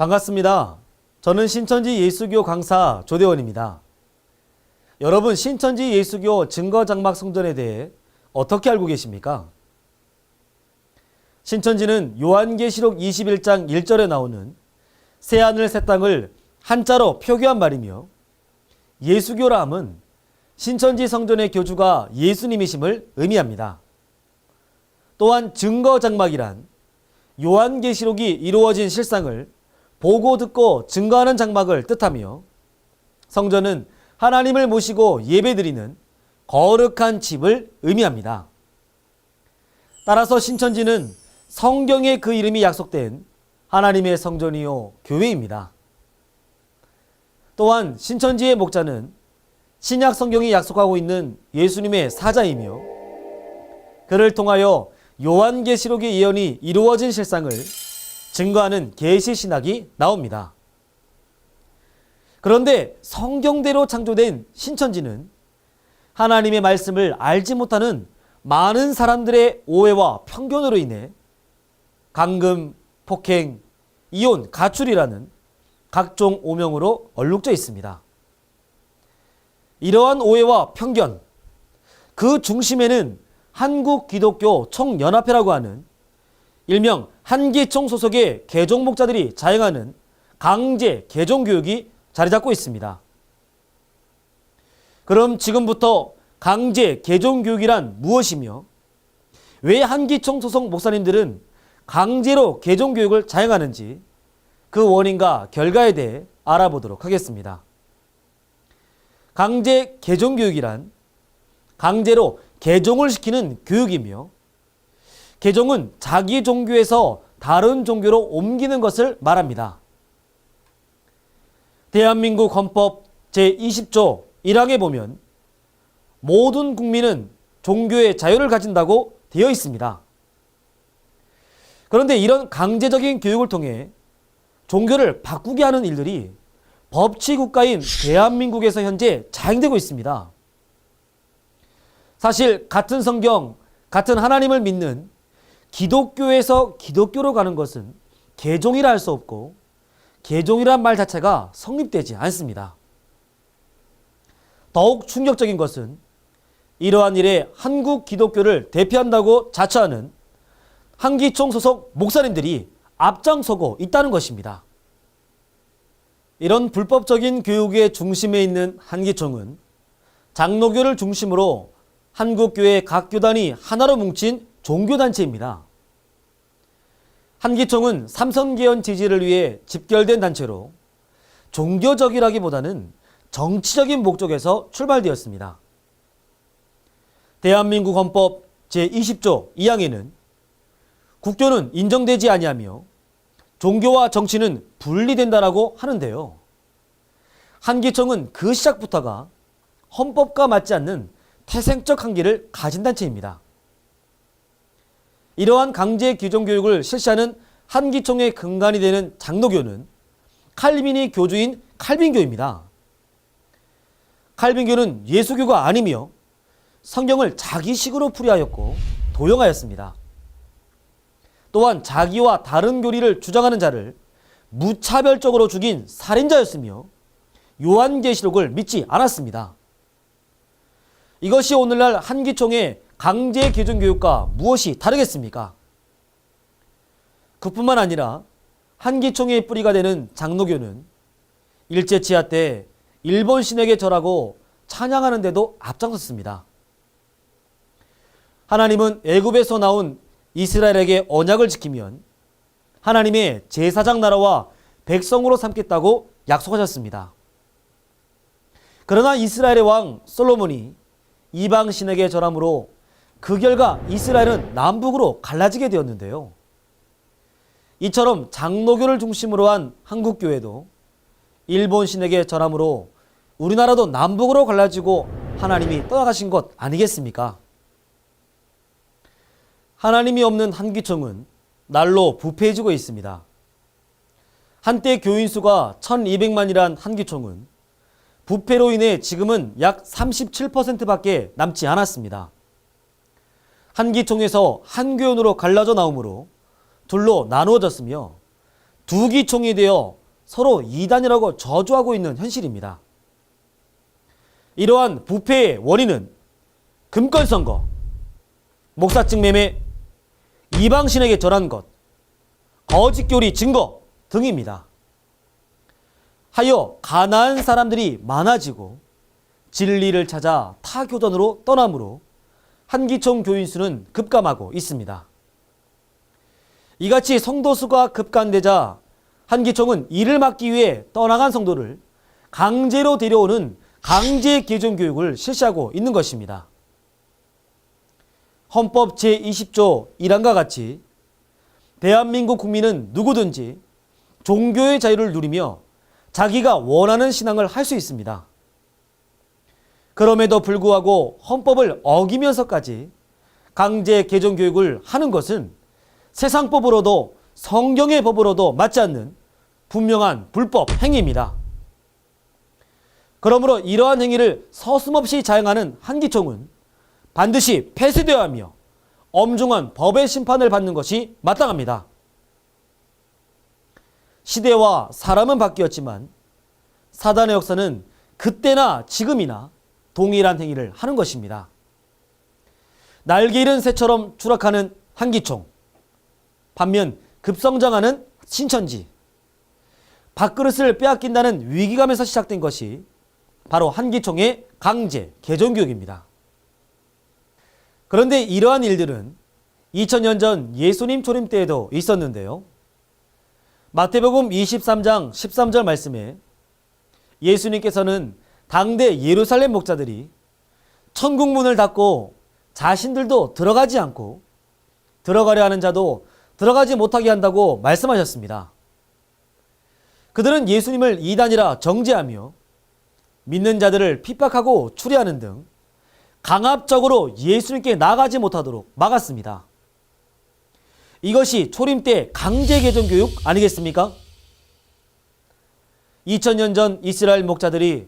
반갑습니다. 저는 신천지 예수교 강사 조대원입니다. 여러분, 신천지 예수교 증거장막 성전에 대해 어떻게 알고 계십니까? 신천지는 요한계시록 21장 1절에 나오는 새하늘 새 땅을 한자로 표기한 말이며, 예수교라 함은 신천지 성전의 교주가 예수님이심을 의미합니다. 또한 증거장막이란 요한계시록이 이루어진 실상을 보고 듣고 증거하는 장막을 뜻하며, 성전은 하나님을 모시고 예배드리는 거룩한 집을 의미합니다. 따라서 신천지는 성경에 그 이름이 약속된 하나님의 성전이요 교회입니다. 또한 신천지의 목자는 신약 성경이 약속하고 있는 예수님의 사자이며, 그를 통하여 요한계시록의 예언이 이루어진 실상을 증거하는 계시신학이 나옵니다. 그런데 성경대로 창조된 신천지는 하나님의 말씀을 알지 못하는 많은 사람들의 오해와 편견으로 인해 감금, 폭행, 이혼, 가출이라는 각종 오명으로 얼룩져 있습니다. 이러한 오해와 편견, 그 중심에는 한국기독교 총연합회라고 하는 일명 한기총 소속의 개종 목자들이 자행하는 강제 개종 교육이 자리 잡고 있습니다. 그럼 지금부터 강제 개종 교육이란 무엇이며, 왜 한기총 소속 목사님들은 강제로 개종 교육을 자행하는지, 그 원인과 결과에 대해 알아보도록 하겠습니다. 강제 개종 교육이란 강제로 개종을 시키는 교육이며, 개종은 자기 종교에서 다른 종교로 옮기는 것을 말합니다. 대한민국 헌법 제20조 1항에 보면 모든 국민은 종교의 자유를 가진다고 되어 있습니다. 그런데 이런 강제적인 교육을 통해 종교를 바꾸게 하는 일들이 법치국가인 대한민국에서 현재 자행되고 있습니다. 사실 같은 성경, 같은 하나님을 믿는 기독교에서 기독교로 가는 것은 개종이라 할 수 없고, 개종이란 말 자체가 성립되지 않습니다. 더욱 충격적인 것은 이러한 일에 한국 기독교를 대표한다고 자처하는 한기총 소속 목사님들이 앞장서고 있다는 것입니다. 이런 불법적인 교육의 중심에 있는 한기총은 장로교를 중심으로 한국교회 각 교단이 하나로 뭉친 종교단체입니다. 한기총은 삼선개헌 지지를 위해 집결된 단체로 종교적이라기보다는 정치적인 목적에서 출발되었습니다. 대한민국 헌법 제20조 2항에는 국교는 인정되지 아니하며 종교와 정치는 분리된다라고 하는데요. 한기총은 그 시작부터가 헌법과 맞지 않는 태생적 한계를 가진 단체입니다. 이러한 강제 기종 교육을 실시하는 한기총의 근간이 되는 장로교는 칼빈이 교주인 칼빈교입니다. 칼빈교는 예수교가 아니며 성경을 자기식으로 풀이하였고 도용하였습니다. 또한 자기와 다른 교리를 주장하는 자를 무차별적으로 죽인 살인자였으며 요한계시록을 믿지 않았습니다. 이것이 오늘날 한기총의 강제 개종 교육과 무엇이 다르겠습니까? 그뿐만 아니라 한기총의 뿌리가 되는 장로교는 일제치하 때 일본 신에게 절하고 찬양하는 데도 앞장섰습니다. 하나님은 애굽에서 나온 이스라엘에게 언약을 지키면 하나님의 제사장 나라와 백성으로 삼겠다고 약속하셨습니다. 그러나 이스라엘의 왕 솔로몬이 이방 신에게 절함으로 그 결과 이스라엘은 남북으로 갈라지게 되었는데요. 이처럼 장로교를 중심으로 한 한국교회도 일본 신에게 절함으로 우리나라도 남북으로 갈라지고 하나님이 떠나가신 것 아니겠습니까? 하나님이 없는 한기총은 날로 부패해지고 있습니다. 한때 교인 수가 1200만이란 한기총은 부패로 인해 지금은 약 37%밖에 남지 않았습니다. 한기총에서 한교연으로 갈라져 나오므로 둘로 나누어졌으며 두 기총이 되어 서로 이단이라고 저주하고 있는 현실입니다. 이러한 부패의 원인은 금권선거, 목사증 매매, 이방신에게 절한 것, 거짓교리 증거 등입니다. 하여 가난한 사람들이 많아지고 진리를 찾아 타 교단으로 떠나므로 한기총 교인 수는 급감하고 있습니다. 이같이 성도 수가 급감되자 한기총은 이를 막기 위해 떠나간 성도를 강제로 데려오는 강제 개종 교육을 실시하고 있는 것입니다. 헌법 제20조 1항과 같이 대한민국 국민은 누구든지 종교의 자유를 누리며 자기가 원하는 신앙을 할 수 있습니다. 그럼에도 불구하고 헌법을 어기면서까지 강제 개종 교육을 하는 것은 세상법으로도 성경의 법으로도 맞지 않는 분명한 불법 행위입니다. 그러므로 이러한 행위를 서슴없이 자행하는 한기총은 반드시 폐쇄되어야 하며 엄중한 법의 심판을 받는 것이 마땅합니다. 시대와 사람은 바뀌었지만 사단의 역사는 그때나 지금이나 동일한 행위를 하는 것입니다. 날개 잃은 새처럼 추락하는 한기총, 반면 급성장하는 신천지, 밥그릇을 빼앗긴다는 위기감에서 시작된 것이 바로 한기총의 강제 개종교육입니다. 그런데 이러한 일들은 2000년 전 예수님 초림 때에도 있었는데요. 마태복음 23장 13절 말씀에 예수님께서는 당대 예루살렘 목자들이 천국 문을 닫고 자신들도 들어가지 않고 들어가려 하는 자도 들어가지 못하게 한다고 말씀하셨습니다. 그들은 예수님을 이단이라 정죄하며 믿는 자들을 핍박하고 추리하는 등 강압적으로 예수님께 나가지 못하도록 막았습니다. 이것이 초림 때 강제 개종 교육 아니겠습니까? 2000년 전 이스라엘 목자들이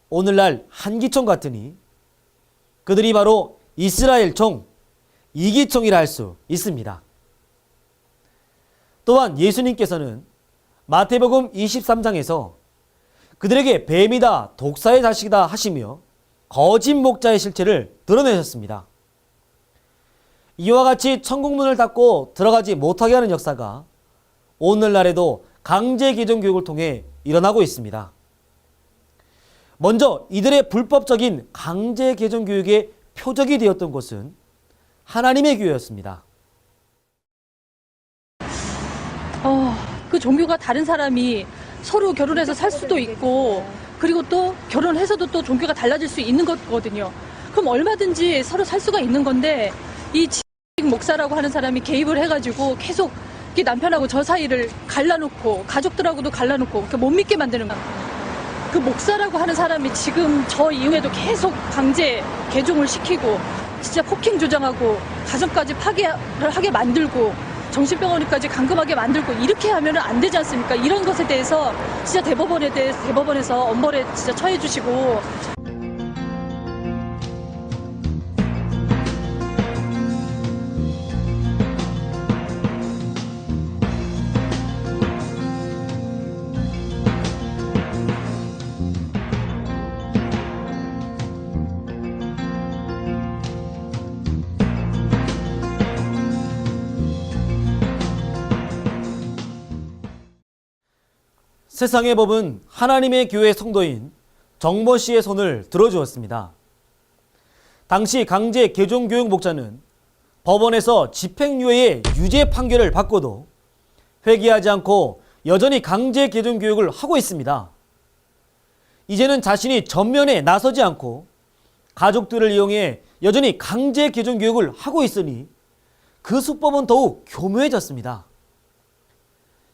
오늘날 한기총 같으니 그들이 바로 이스라엘 총, 이기총이라 할 수 있습니다. 또한 예수님께서는 마태복음 23장에서 그들에게 뱀이다, 독사의 자식이다 하시며 거짓 목자의 실체를 드러내셨습니다. 이와 같이 천국문을 닫고 들어가지 못하게 하는 역사가 오늘날에도 강제 개종 교육을 통해 일어나고 있습니다. 먼저 이들의 불법적인 강제 개종 교육의 표적이 되었던 곳은 하나님의 교회였습니다. 그 종교가 다른 사람이 서로 결혼해서 살 수도 있고, 그리고 또 결혼해서도 또 종교가 달라질 수 있는 거거든요. 그럼 얼마든지 서로 살 수가 있는 건데, 이 목사라고 하는 사람이 개입을 해가지고 계속 남편하고 저 사이를 갈라놓고 가족들하고도 갈라놓고 못 믿게 만드는 거예요. 그 목사라고 하는 사람이 지금 저 이후에도 계속 강제 개종을 시키고 진짜 폭행 조장하고 가정까지 파괴를 하게 만들고 정신병원까지 감금하게 만들고 이렇게 하면 안 되지 않습니까? 이런 것에 대해서 진짜 대법원에서 엄벌에 진짜 처해 주시고. 세상의 법은 하나님의 교회 성도인 정모 씨의 손을 들어주었습니다. 당시 강제 개종교육 목자는 법원에서 집행유예의 유죄 판결을 받고도 회개하지 않고 여전히 강제 개종교육을 하고 있습니다. 이제는 자신이 전면에 나서지 않고 가족들을 이용해 여전히 강제 개종교육을 하고 있으니 그 수법은 더욱 교묘해졌습니다.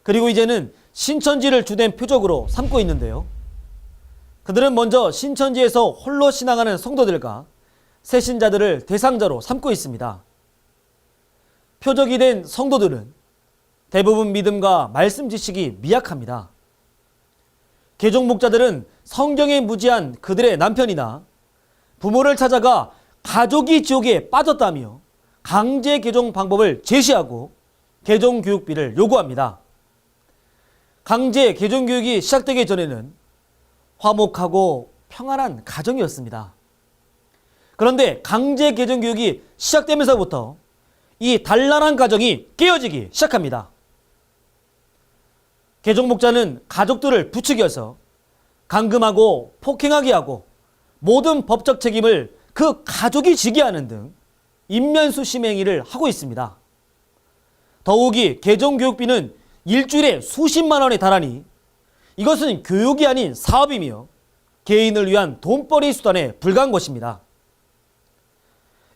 그리고 이제는 신천지를 주된 표적으로 삼고 있는데요. 그들은 먼저 신천지에서 홀로 신앙하는 성도들과 새신자들을 대상자로 삼고 있습니다. 표적이 된 성도들은 대부분 믿음과 말씀 지식이 미약합니다. 개종 목자들은 성경에 무지한 그들의 남편이나 부모를 찾아가 가족이 지옥에 빠졌다며 강제 개종 방법을 제시하고 개종 교육비를 요구합니다. 강제 개종교육이 시작되기 전에는 화목하고 평안한 가정이었습니다. 그런데 강제 개종교육이 시작되면서부터 이 단란한 가정이 깨어지기 시작합니다. 개종 목자는 가족들을 부추겨서 감금하고 폭행하게 하고 모든 법적 책임을 그 가족이 지게 하는 등 인면수심 행위를 하고 있습니다. 더욱이 개종교육비는 일주일에 수십만 원에 달하니 이것은 교육이 아닌 사업이며 개인을 위한 돈벌이 수단에 불과한 것입니다.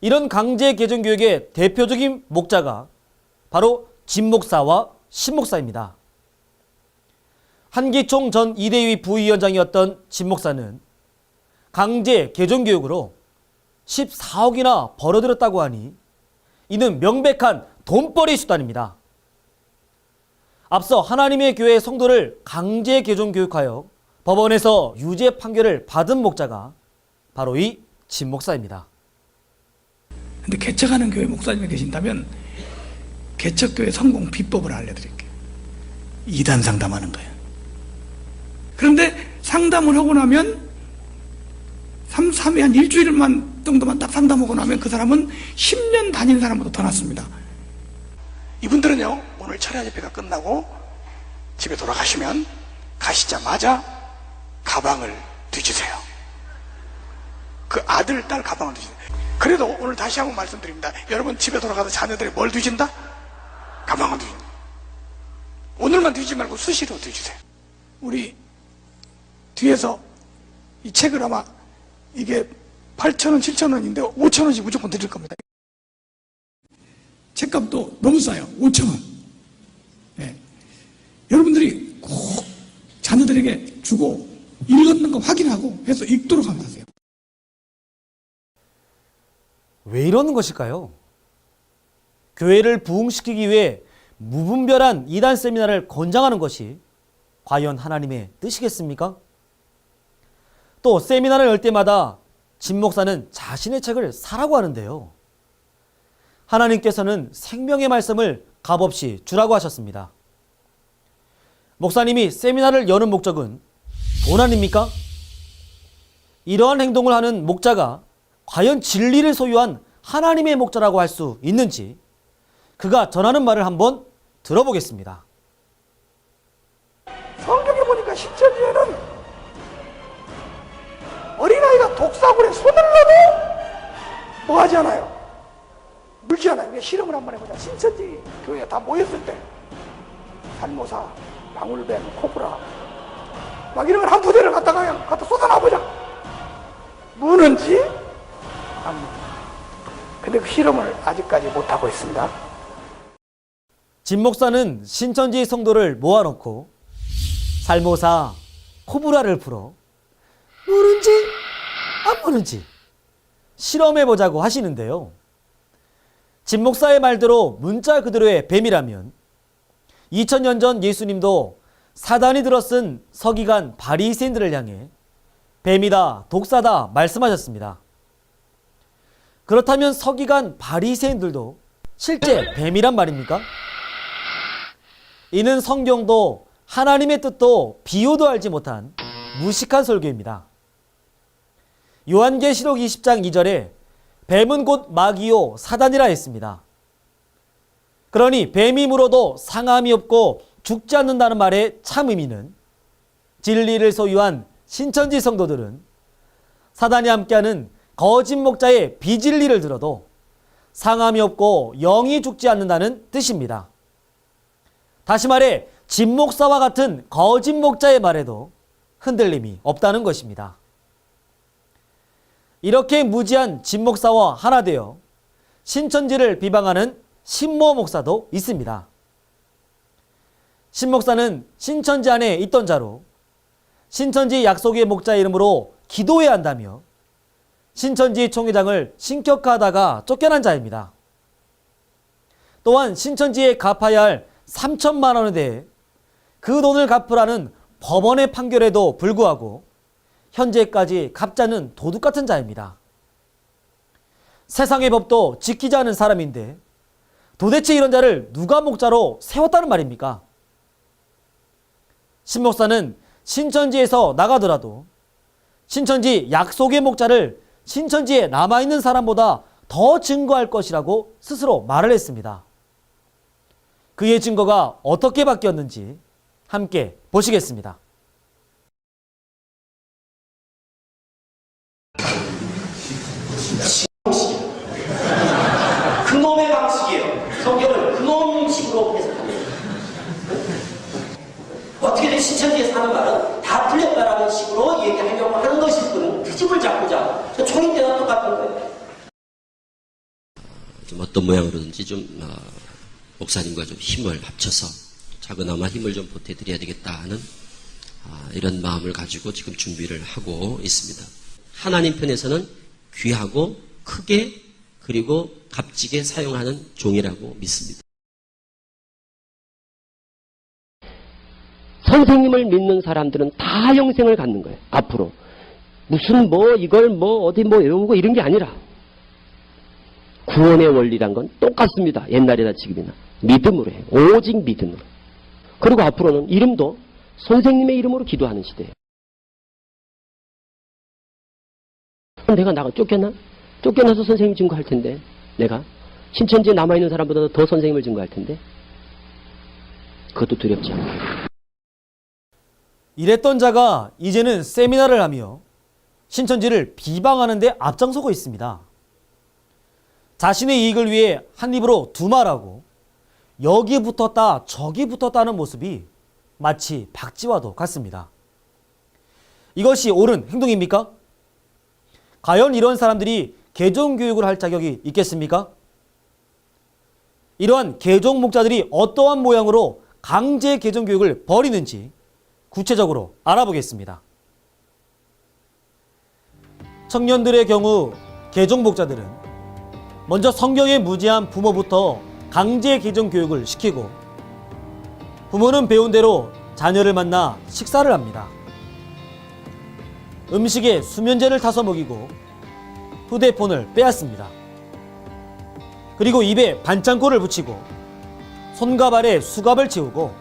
이런 강제 개종교육의 대표적인 목자가 바로 진목사와 신목사입니다. 한기총 전 이대위 부위원장이었던 진목사는 강제 개종교육으로 14억이나 벌어들였다고 하니 이는 명백한 돈벌이 수단입니다. 앞서 하나님의 교회 성도를 강제 개종교육하여 법원에서 유죄 판결을 받은 목자가 바로 이 진목사입니다. 근데 개척하는 교회 목사님이 계신다면 개척교회 성공 비법을 알려드릴게요. 이단 상담하는 거예요. 그런데 상담을 하고 나면 3회 한 일주일만 정도만 딱 상담하고 나면 그 사람은 10년 다닌 사람보다 더 낫습니다. 이분들은요, 오늘 철야 집회가 끝나고 집에 돌아가시면 가시자마자 가방을 뒤지세요. 그 아들, 딸 가방을 뒤지세요. 그래도 오늘 다시 한번 말씀드립니다. 여러분 집에 돌아가서 자녀들이 뭘 뒤진다? 가방을 뒤진다. 오늘만 뒤지지 말고 수시로 뒤주세요. 우리 뒤에서 이 책을 아마 이게 8,000원, 7,000원인데 5,000원씩 무조건 드릴 겁니다. 책값도 너무 싸요. 5,000원. 네. 여러분들이 꼭 자녀들에게 주고 읽었는 거 확인하고 해서 읽도록 하세요. 왜 이러는 것일까요? 교회를 부흥시키기 위해 무분별한 이단 세미나를 권장하는 것이 과연 하나님의 뜻이겠습니까? 또 세미나를 열 때마다 진 목사는 자신의 책을 사라고 하는데요. 하나님께서는 생명의 말씀을 값없이 주라고 하셨습니다. 목사님이 세미나를 여는 목적은 돈 아닙니까? 이러한 행동을 하는 목자가 과연 진리를 소유한 하나님의 목자라고 할 수 있는지 그가 전하는 말을 한번 들어보겠습니다. 성경에 보니까 10절에는 어린아이가 독사굴에 손을 넣어도 뭐 하지 않아요? 물지 않아요. 그냥 실험을 한번 해보자. 신천지 교회에 다 모였을 때 산모사, 방울뱀, 코브라 막 이런 걸 한 부대를 갖다가 그냥 갖다 쏟아놔보자. 무는지 안 무. 근데 그 실험을 아직까지 못하고 있습니다. 진 목사는 신천지 성도를 모아놓고 살모사, 코브라를 풀어 무는지 안 무는지 실험해보자고 하시는데요. 진 목사의 말대로 문자 그대로의 뱀이라면 2000년 전 예수님도 사단이 들어쓴 서기관 바리새인들을 향해 뱀이다, 독사다 말씀하셨습니다. 그렇다면 서기관 바리새인들도 실제 뱀이란 말입니까? 이는 성경도 하나님의 뜻도 비유도 알지 못한 무식한 설교입니다. 요한계시록 20장 2절에 뱀은 곧 마귀요 사단이라 했습니다. 그러니 뱀이 물어도 상함이 없고 죽지 않는다는 말의 참 의미는 진리를 소유한 신천지 성도들은 사단이 함께하는 거짓 목자의 비진리를 들어도 상함이 없고 영이 죽지 않는다는 뜻입니다. 다시 말해 진 목사와 같은 거짓 목자의 말에도 흔들림이 없다는 것입니다. 이렇게 무지한 진 목사와 하나 되어 신천지를 비방하는 신모 목사도 있습니다. 신 목사는 신천지 안에 있던 자로 신천지 약속의 목자 이름으로 기도해야 한다며 신천지 총회장을 신격화하다가 쫓겨난 자입니다. 또한 신천지에 갚아야 할 3천만 원에 대해 그 돈을 갚으라는 법원의 판결에도 불구하고 현재까지 갚지 않은 도둑 같은 자입니다. 세상의 법도 지키지 않은 사람인데 도대체 이런 자를 누가 목자로 세웠다는 말입니까? 신 목사는 신천지에서 나가더라도 신천지 약속의 목자를 신천지에 남아있는 사람보다 더 증거할 것이라고 스스로 말을 했습니다. 그의 증거가 어떻게 바뀌었는지 함께 보시겠습니다. 그놈의 방식이에요. 성경을 그놈식으로 해석합니다. 어떻게든 신천지에서 하는 말은 다 틀렸다라는 식으로 얘기하려고 하는 것일 뿐 트집을 잡고자 총인 때와 똑같은 거예요. 좀 어떤 모양으로든지 목사님과 좀 힘을 합쳐서 작은아마 힘을 좀 보태드려야 되겠다 하는 이런 마음을 가지고 지금 준비를 하고 있습니다. 하나님 편에서는 귀하고 크게 그리고 값지게 사용하는 종이라고 믿습니다. 선생님을 믿는 사람들은 다 영생을 갖는 거예요. 앞으로 무슨 이걸 어디 외우고 이런 게 아니라 구원의 원리란 건 똑같습니다. 옛날이나 지금이나 믿음으로 해요. 오직 믿음으로. 그리고 앞으로는 이름도 선생님의 이름으로 기도하는 시대예요. 내가 쫓겨나? 쫓겨나서 선생님 증거할 텐데 내가 신천지에 남아있는 사람보다 더 선생님을 증거할 텐데 그것도 두렵지 않아요. 이랬던 자가 이제는 세미나를 하며 신천지를 비방하는 데 앞장서고 있습니다. 자신의 이익을 위해 한 입으로 두 말하고 여기 붙었다 저기 붙었다는 모습이 마치 박쥐와도 같습니다. 이것이 옳은 행동입니까? 과연 이런 사람들이 개종교육을 할 자격이 있겠습니까? 이러한 개종 목자들이 어떠한 모양으로 강제 개종교육을 벌이는지 구체적으로 알아보겠습니다. 청년들의 경우 개종 목자들은 먼저 성경에 무지한 부모부터 강제 개종 교육을 시키고 부모는 배운 대로 자녀를 만나 식사를 합니다. 음식에 수면제를 타서 먹이고 휴대폰을 빼앗습니다. 그리고 입에 반창고를 붙이고 손과 발에 수갑을 채우고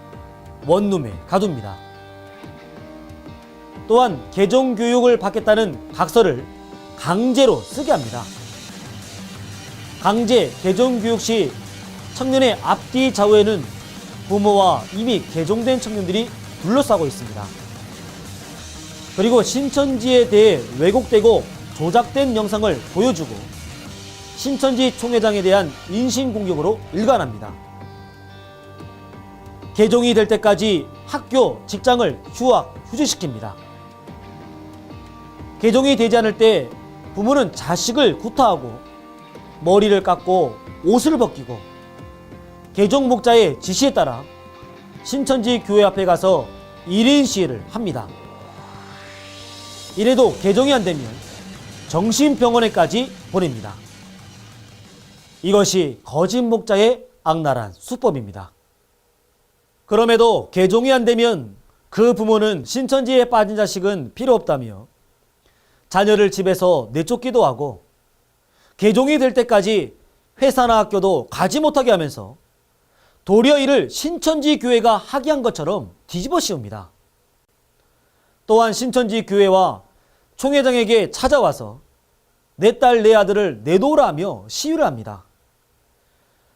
원룸에 가둡니다. 또한 개종교육을 받겠다는 각서를 강제로 쓰게 합니다. 강제 개종교육 시 청년의 앞뒤 좌우에는 부모와 이미 개종된 청년들이 둘러싸고 있습니다. 그리고 신천지에 대해 왜곡되고 조작된 영상을 보여주고 신천지 총회장에 대한 인신공격으로 일관합니다. 개종이 될 때까지 학교, 직장을 휴학, 휴직시킵니다. 개종이 되지 않을 때 부모는 자식을 구타하고 머리를 깎고 옷을 벗기고 개종 목자의 지시에 따라 신천지 교회 앞에 가서 1인 시위를 합니다. 이래도 개종이 안 되면 정신병원에까지 보냅니다. 이것이 거짓 목자의 악랄한 수법입니다. 그럼에도 개종이 안 되면 그 부모는 신천지에 빠진 자식은 필요 없다며 자녀를 집에서 내쫓기도 하고 개종이 될 때까지 회사나 학교도 가지 못하게 하면서 도리어 이를 신천지 교회가 하게 한 것처럼 뒤집어 씌웁니다. 또한 신천지 교회와 총회장에게 찾아와서 내 딸, 내 아들을 내놓으라 하며 시위를 합니다.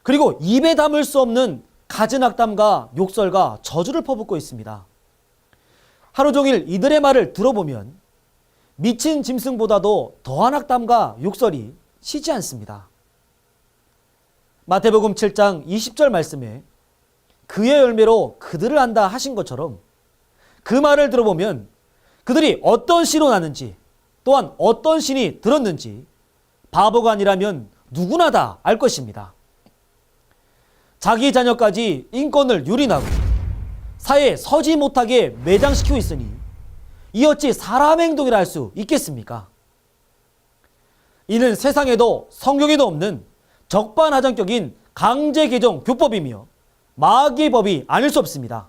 그리고 입에 담을 수 없는 갖은 악담과 욕설과 저주를 퍼붓고 있습니다. 하루 종일 이들의 말을 들어보면 미친 짐승보다도 더한 악담과 욕설이 쉬지 않습니다. 마태복음 7장 20절 말씀에 그의 열매로 그들을 안다 하신 것처럼 그 말을 들어보면 그들이 어떤 씨로 나는지 또한 어떤 신이 들었는지 바보가 아니라면 누구나 다 알 것입니다. 자기 자녀까지 인권을 유린하고 사회에 서지 못하게 매장시키고 있으니 이 어찌 사람 행동이라 할 수 있겠습니까? 이는 세상에도 성경에도 없는 적반하장격인 강제 개종 교법이며 마귀의 법이 아닐 수 없습니다.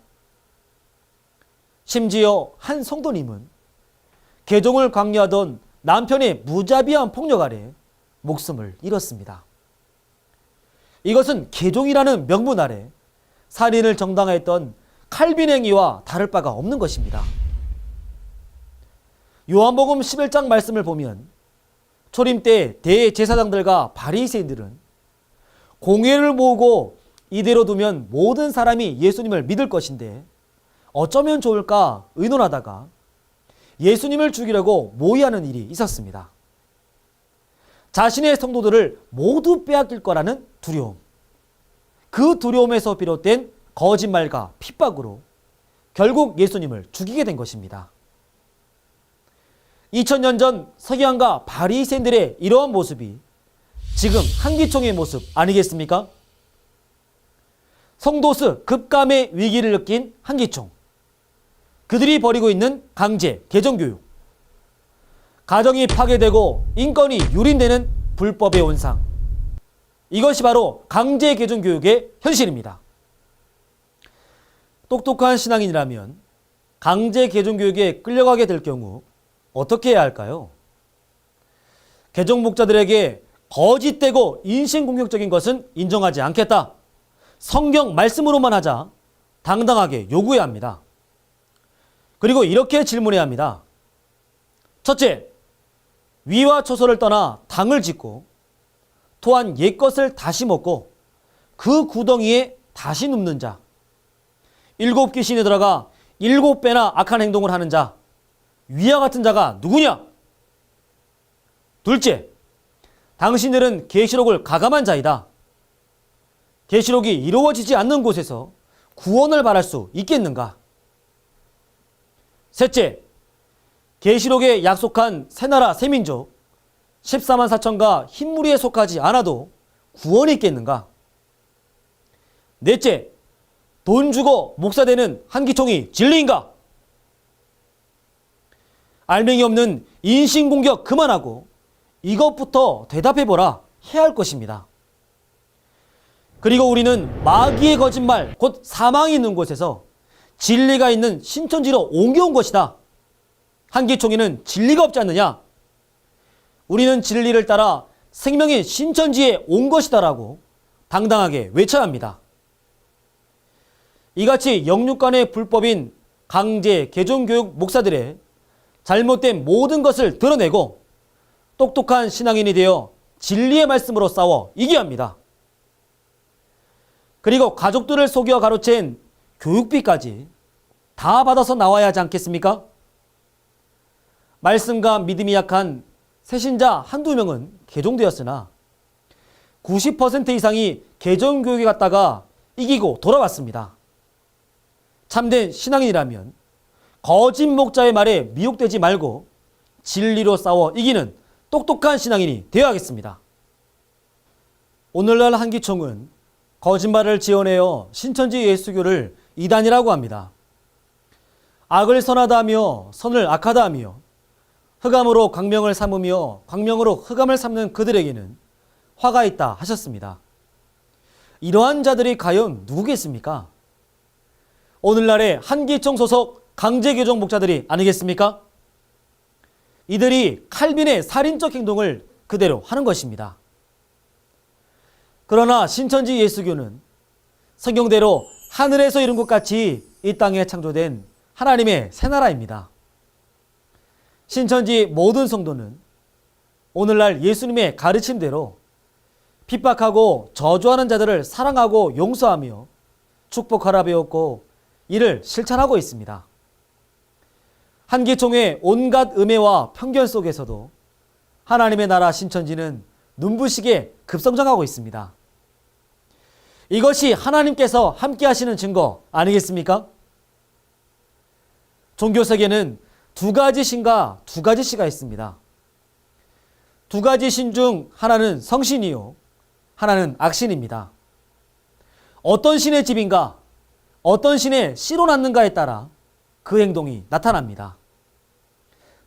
심지어 한 성도님은 개종을 강요하던 남편의 무자비한 폭력 아래 목숨을 잃었습니다. 이것은 개종이라는 명분 아래 살인을 정당화했던 칼빈 행위와 다를 바가 없는 것입니다. 요한복음 11장 말씀을 보면 초림 때 대제사장들과 바리새인들은 공회를 모으고 이대로 두면 모든 사람이 예수님을 믿을 것인데 어쩌면 좋을까 의논하다가 예수님을 죽이려고 모의하는 일이 있었습니다. 자신의 성도들을 모두 빼앗길 거라는 두려움. 그 두려움에서 비롯된 거짓말과 핍박으로 결국 예수님을 죽이게 된 것입니다. 2000년 전 서기관과 바리새인들의 이러한 모습이 지금 한기총의 모습 아니겠습니까? 성도수 급감의 위기를 느낀 한기총. 그들이 벌이고 있는 강제 개정교육. 가정이 파괴되고 인권이 유린되는 불법의 온상. 이것이 바로 강제 개정교육의 현실입니다. 똑똑한 신앙인이라면 강제 개정교육에 끌려가게 될 경우 어떻게 해야 할까요? 개정 목자들에게 거짓되고 인신공격적인 것은 인정하지 않겠다. 성경 말씀으로만 하자 당당하게 요구해야 합니다. 그리고 이렇게 질문해야 합니다. 첫째, 위와 초소를 떠나 당을 짓고 또한 옛것을 다시 먹고 그 구덩이에 다시 눕는 자, 7 귀신이 들어가 7배나 악한 행동을 하는 자, 위와 같은 자가 누구냐? 둘째, 당신들은 계시록을 가감한 자이다. 계시록이 이루어지지 않는 곳에서 구원을 바랄 수 있겠는가? 셋째, 계시록에 약속한 새나라 새민족 14만 4천과 흰무리에 속하지 않아도 구원이 있겠는가? 넷째, 돈 주고 목사되는 한기총이 진리인가? 알맹이 없는 인신공격 그만하고 이것부터 대답해보라 해야 할 것입니다. 그리고 우리는 마귀의 거짓말, 곧 사망이 있는 곳에서 진리가 있는 신천지로 옮겨온 것이다. 한기총회는 진리가 없지 않느냐? 우리는 진리를 따라 생명의 신천지에 온 것이다라고 당당하게 외쳐야 합니다. 이같이 영육간의 불법인 강제 개종교육 목사들의 잘못된 모든 것을 드러내고 똑똑한 신앙인이 되어 진리의 말씀으로 싸워 이겨야 합니다. 그리고 가족들을 속여 가로챈 교육비까지 다 받아서 나와야 하지 않겠습니까? 말씀과 믿음이 약한 새신자 한두 명은 개종되었으나 90% 이상이 개종교육에 갔다가 이기고 돌아왔습니다. 참된 신앙인이라면 거짓 목자의 말에 미혹되지 말고 진리로 싸워 이기는 똑똑한 신앙인이 되어야겠습니다. 오늘날 한기총은 거짓말을 지어내어 신천지 예수교를 이단이라고 합니다. 악을 선하다 하며 선을 악하다 하며 흑암으로 광명을 삼으며 광명으로 흑암을 삼는 그들에게는 화가 있다 하셨습니다. 이러한 자들이 과연 누구겠습니까? 오늘날의 한기총 소속 강제개종 목자들이 아니겠습니까? 이들이 칼빈의 살인적 행동을 그대로 하는 것입니다. 그러나 신천지 예수교는 성경대로 하늘에서 이룬 것 같이 이 땅에 창조된 하나님의 새나라입니다. 신천지 모든 성도는 오늘날 예수님의 가르침대로 핍박하고 저주하는 자들을 사랑하고 용서하며 축복하라 배웠고 이를 실천하고 있습니다. 한기총의 온갖 음해와 편견 속에서도 하나님의 나라 신천지는 눈부시게 급성장하고 있습니다. 이것이 하나님께서 함께 하시는 증거 아니겠습니까? 종교세계는 두 가지 신과 두 가지 씨가 있습니다. 두 가지 신 중 하나는 성신이요, 하나는 악신입니다. 어떤 신의 집인가, 어떤 신의 씨로 낳는가에 따라 그 행동이 나타납니다.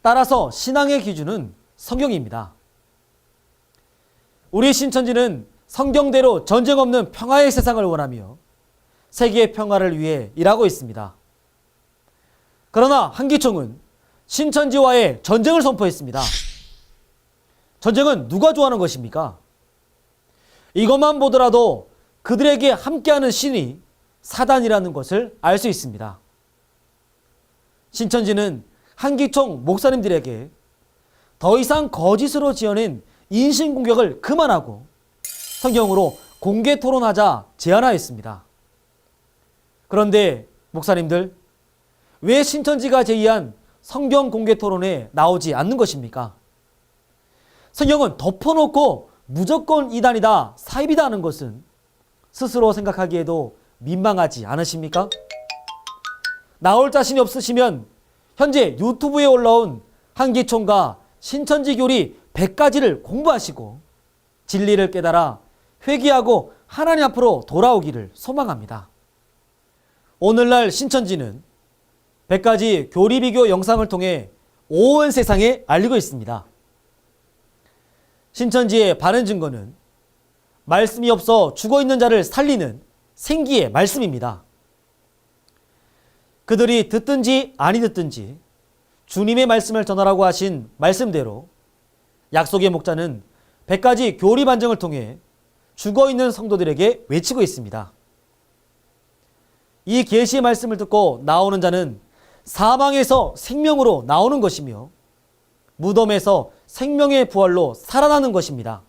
따라서 신앙의 기준은 성경입니다. 우리 신천지는 성경대로 전쟁 없는 평화의 세상을 원하며 세계의 평화를 위해 일하고 있습니다. 그러나 한기총은 신천지와의 전쟁을 선포했습니다. 전쟁은 누가 좋아하는 것입니까? 이것만 보더라도 그들에게 함께하는 신이 사단이라는 것을 알 수 있습니다. 신천지는 한기총 목사님들에게 더 이상 거짓으로 지어낸 인신공격을 그만하고 성경으로 공개 토론하자 제안하였습니다. 그런데 목사님들, 왜 신천지가 제의한 성경 공개 토론에 나오지 않는 것입니까? 성경은 덮어놓고 무조건 이단이다, 사입이다 하는 것은 스스로 생각하기에도 민망하지 않으십니까? 나올 자신이 없으시면 현재 유튜브에 올라온 한기총과 신천지 교리 100가지를 공부하시고 진리를 깨달아 회개하고 하나님 앞으로 돌아오기를 소망합니다. 오늘날 신천지는 100가지 교리 비교 영상을 통해 온 세상에 알리고 있습니다. 신천지의 바른 증거는 말씀이 없어 죽어있는 자를 살리는 생기의 말씀입니다. 그들이 듣든지 아니 듣든지 주님의 말씀을 전하라고 하신 말씀대로 약속의 목자는 100가지 교리 반증을 통해 죽어있는 성도들에게 외치고 있습니다. 이 계시의 말씀을 듣고 나오는 자는 사망에서 생명으로 나오는 것이며 무덤에서 생명의 부활로 살아나는 것입니다.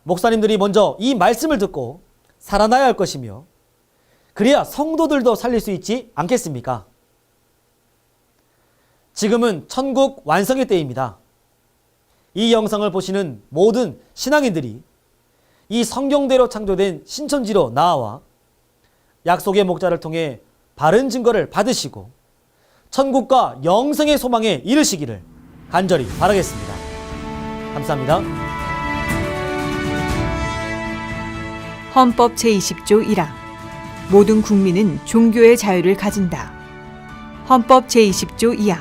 목사님들이 먼저 이 말씀을 듣고 살아나야 할 것이며 그래야 성도들도 살릴 수 있지 않겠습니까? 지금은 천국 완성의 때입니다. 이 영상을 보시는 모든 신앙인들이 이 성경대로 창조된 신천지로 나아와 약속의 목자를 통해 바른 증거를 받으시고 천국과 영생의 소망에 이르시기를 간절히 바라겠습니다. 감사합니다. 헌법 제20조 1항 모든 국민은 종교의 자유를 가진다. 헌법 제20조 2항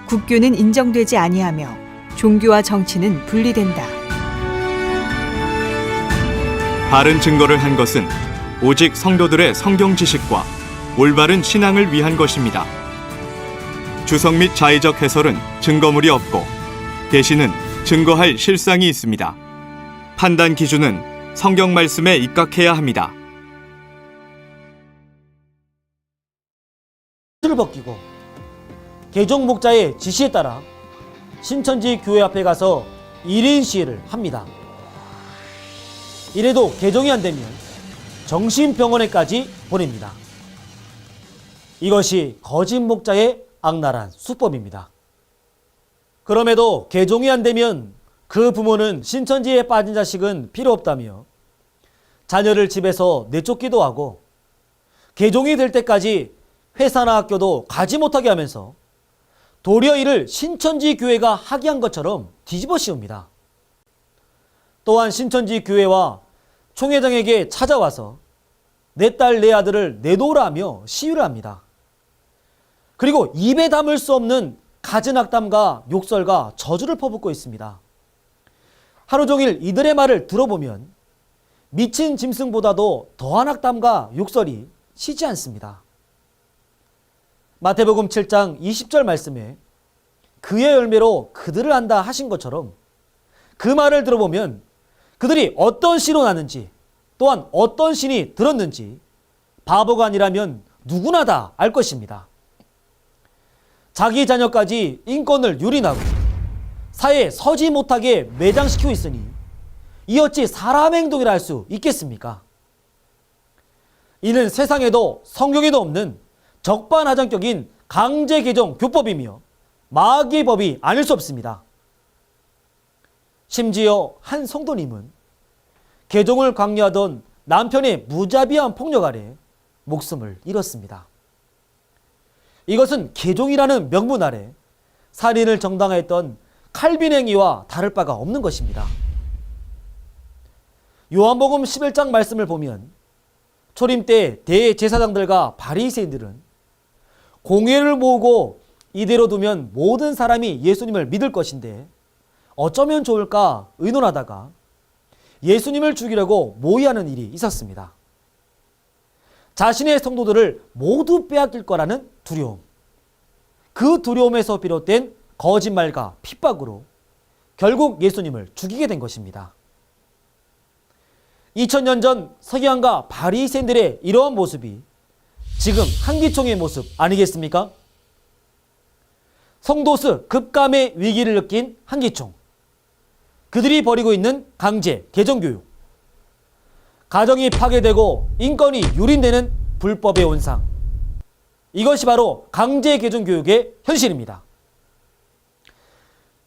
국교는 인정되지 아니하며 종교와 정치는 분리된다. 바른 증거를 한 것은 오직 성도들의 성경 지식과 올바른 신앙을 위한 것입니다. 주석 및 자의적 해설은 증거물이 없고 계시는 증거할 실상이 있습니다. 판단 기준은 성경 말씀에 입각해야 합니다. 를 벗기고 개종 목자의 지시에 따라 신천지 교회 앞에 가서 1인 시위를 합니다. 이래도 개종이 안 되면 정신병원에까지 보냅니다. 이것이 거짓 목자의 악랄한 수법입니다. 그럼에도 개종이 안 되면 그 부모는 신천지에 빠진 자식은 필요 없다며 자녀를 집에서 내쫓기도 하고 개종이 될 때까지 회사나 학교도 가지 못하게 하면서 도리어 이를 신천지 교회가 하게 한 것처럼 뒤집어 씌웁니다. 또한 신천지 교회와 총회장에게 찾아와서 내 딸 내 아들을 내놓으라 하며 시위를 합니다. 그리고 입에 담을 수 없는 갖은 악담과 욕설과 저주를 퍼붓고 있습니다. 하루 종일 이들의 말을 들어보면 미친 짐승보다도 더한 악담과 욕설이 쉬지 않습니다. 마태복음 7장 20절 말씀에 그의 열매로 그들을 안다 하신 것처럼 그 말을 들어보면 그들이 어떤 씨로 나는지 또한 어떤 신이 들었는지 바보가 아니라면 누구나 다 알 것입니다. 자기 자녀까지 인권을 유린하고 사회에 서지 못하게 매장시키고 있으니 이 어찌 사람 행동이라 할 수 있겠습니까? 이는 세상에도 성경에도 없는 적반하장격인 강제 개종 교법이며 마귀의 법이 아닐 수 없습니다. 심지어 한 성도님은 개종을 강요하던 남편의 무자비한 폭력 아래 목숨을 잃었습니다. 이것은 개종이라는 명분 아래 살인을 정당화했던 칼빈 행위와 다를 바가 없는 것입니다. 요한복음 11장 말씀을 보면 초림 때 대제사장들과 바리새인들은 공회를 모으고 이대로 두면 모든 사람이 예수님을 믿을 것인데 어쩌면 좋을까 의논하다가 예수님을 죽이려고 모의하는 일이 있었습니다. 자신의 성도들을 모두 빼앗길 거라는 두려움. 그 두려움에서 비롯된 거짓말과 핍박으로 결국 예수님을 죽이게 된 것입니다. 2000년 전 서기관과 바리새인들의 이러한 모습이 지금 한기총의 모습 아니겠습니까? 성도수 급감의 위기를 느낀 한기총. 그들이 벌이고 있는 강제 개정교육. 가정이 파괴되고 인권이 유린되는 불법의 온상. 이것이 바로 강제 개정교육의 현실입니다.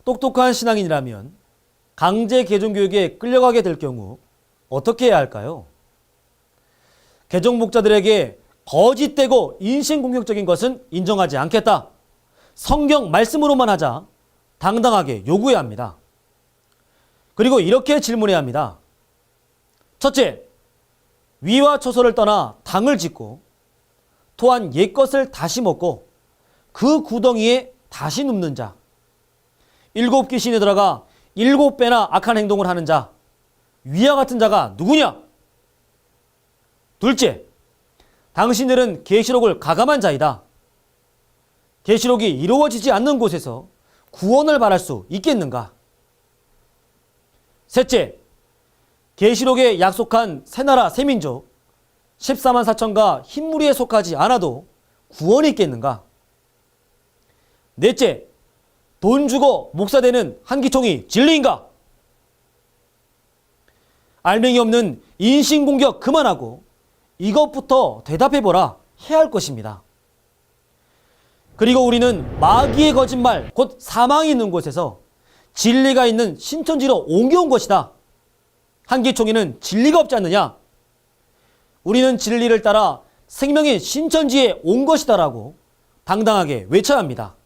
똑똑한 신앙인이라면 강제 개정교육에 끌려가게 될 경우 어떻게 해야 할까요? 개정 목자들에게 거짓되고 인신공격적인 것은 인정하지 않겠다. 성경 말씀으로만 하자 당당하게 요구해야 합니다. 그리고 이렇게 질문해야 합니다. 첫째, 위와 초소를 떠나 당을 짓고 또한 옛것을 다시 먹고 그 구덩이에 다시 눕는 자, 7 귀신이 들어가 7배나 악한 행동을 하는 자, 위와 같은 자가 누구냐? 둘째, 당신들은 계시록을 가감한 자이다. 계시록이 이루어지지 않는 곳에서 구원을 바랄 수 있겠는가? 셋째, 계시록에 약속한 새나라 새민족 14만 4천과 흰무리에 속하지 않아도 구원이 있겠는가? 넷째, 돈 주고 목사되는 한기총이 진리인가? 알맹이 없는 인신공격 그만하고 이것부터 대답해보라 해야 할 것입니다. 그리고 우리는 마귀의 거짓말, 곧 사망이 있는 곳에서 진리가 있는 신천지로 옮겨온 것이다. 한기총회는 진리가 없지 않느냐? 우리는 진리를 따라 생명의 신천지에 온 것이다라고 당당하게 외쳐야 합니다.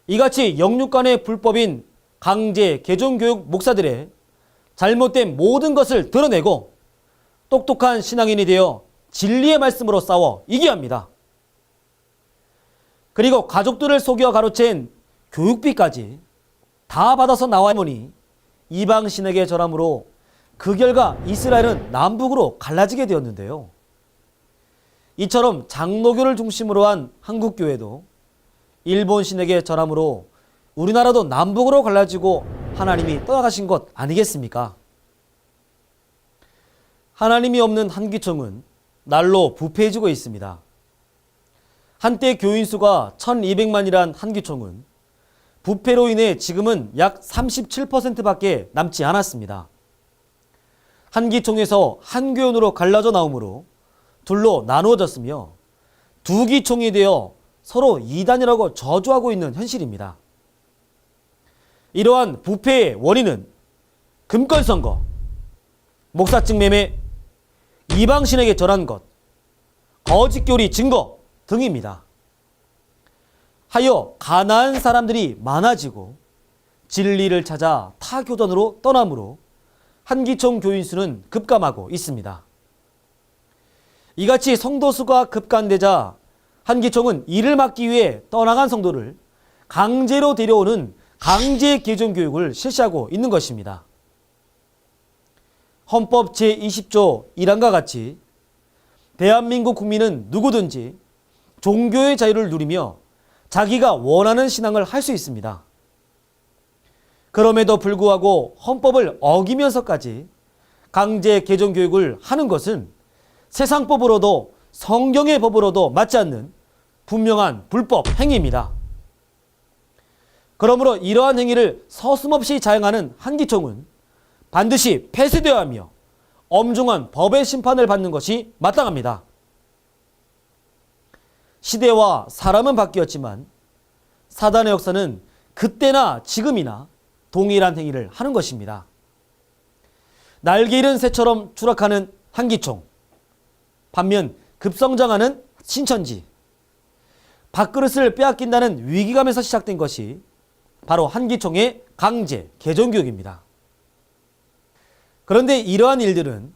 이같이 영육간의 불법인 강제 개종교육 목사들의 잘못된 모든 것을 드러내고 똑똑한 신앙인이 되어 진리의 말씀으로 싸워 이겨야 합니다. 그리고 가족들을 속여 가로챈 교육비까지 다 받아서 나와보니 이방 신에게 절함으로 그 결과 이스라엘은 남북으로 갈라지게 되었는데요. 이처럼 장로교를 중심으로 한 한국교회도 일본 신에게 절함으로 우리나라도 남북으로 갈라지고 하나님이 떠나가신 것 아니겠습니까? 하나님이 없는 한기총은 날로 부패해지고 있습니다. 한때 교인 수가 1200만이란 한기총은 부패로 인해 지금은 약 37%밖에 남지 않았습니다. 한기총에서 한교연으로 갈라져 나오므로 둘로 나누어졌으며 두 기총이 되어 서로 이단이라고 저주하고 있는 현실입니다. 이러한 부패의 원인은 금권선거, 목사증 매매, 이방신에게 절한 것, 거짓교리 증거 등입니다. 하여 가난한 사람들이 많아지고 진리를 찾아 타 교단으로 떠나므로 한기총 교인 수는 급감하고 있습니다. 이같이 성도 수가 급감되자 한기총은 이를 막기 위해 떠나간 성도를 강제로 데려오는 강제 개종 교육을 실시하고 있는 것입니다. 헌법 제20조 1항과 같이 대한민국 국민은 누구든지 종교의 자유를 누리며 자기가 원하는 신앙을 할 수 있습니다. 그럼에도 불구하고 헌법을 어기면서까지 강제 개종 교육을 하는 것은 세상법으로도 성경의 법으로도 맞지 않는 분명한 불법 행위입니다. 그러므로 이러한 행위를 서슴없이 자행하는 한기총은 반드시 폐쇄되어야 하며 엄중한 법의 심판을 받는 것이 마땅합니다. 시대와 사람은 바뀌었지만 사단의 역사는 그때나 지금이나 동일한 행위를 하는 것입니다. 날개 잃은 새처럼 추락하는 한기총, 반면 급성장하는 신천지, 밥그릇을 빼앗긴다는 위기감에서 시작된 것이 바로 한기총의 강제 개종교육입니다. 그런데 이러한 일들은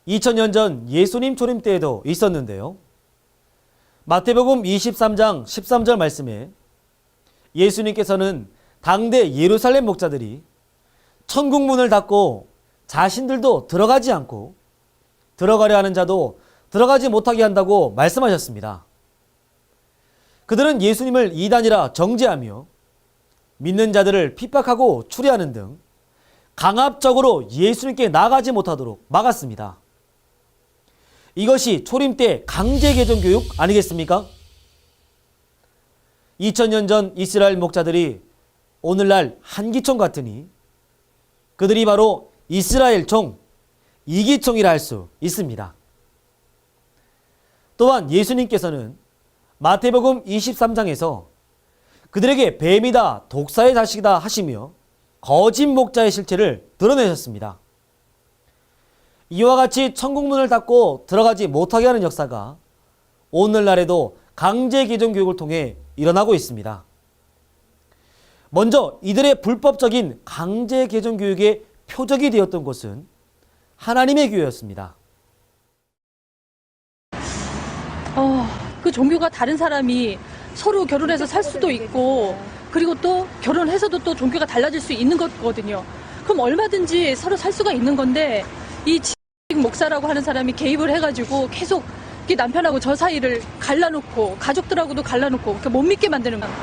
2000년 전 예수님 초림 때에도 있었는데요. 마태복음 23장 13절 말씀에 예수님께서는 당대 예루살렘 목자들이 천국 문을 닫고 자신들도 들어가지 않고 들어가려 하는 자도 들어가지 못하게 한다고 말씀하셨습니다. 그들은 예수님을 이단이라 정죄하며 믿는 자들을 핍박하고 추리하는 등 강압적으로 예수님께 나가지 못하도록 막았습니다. 이것이 초림 때 강제 개종 교육 아니겠습니까? 2000년 전 이스라엘 목자들이 오늘날 한기총 같으니 그들이 바로 이스라엘 총 이기총이라 할 수 있습니다. 또한 예수님께서는 마태복음 23장에서 그들에게 뱀이다, 독사의 자식이다 하시며 거짓 목자의 실체를 드러내셨습니다. 이와 같이 천국문을 닫고 들어가지 못하게 하는 역사가 오늘날에도 강제 개종 교육을 통해 일어나고 있습니다. 먼저 이들의 불법적인 강제 개종 교육의 표적이 되었던 곳은 하나님의 교회였습니다. 그 종교가 다른 사람이 서로 결혼해서 살 수도 있고, 그리고 또 결혼해서도 또 종교가 달라질 수 있는 거거든요. 그럼 얼마든지 서로 살 수가 있는 건데, 이 목사라고 하는 사람이 개입을 해가지고 계속 남편하고 저 사이를 갈라놓고 가족들하고도 갈라놓고 못 믿게 만드는 거예요.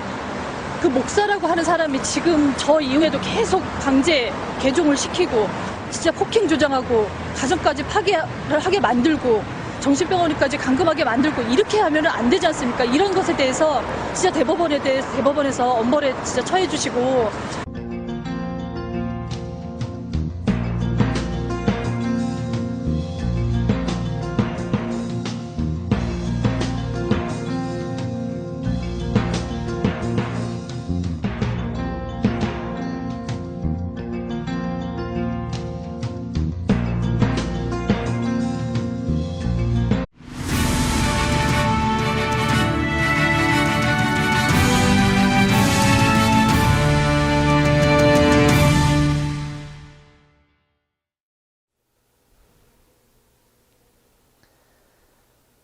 그 목사라고 하는 사람이 지금 저 이후에도 계속 강제 개종을 시키고 진짜 폭행 조장하고 가정까지 파괴를 하게 만들고 정신병원까지 감금하게 만들고 이렇게 하면 안 되지 않습니까? 이런 것에 대해서 진짜 대법원에서 엄벌에 진짜 처해 주시고.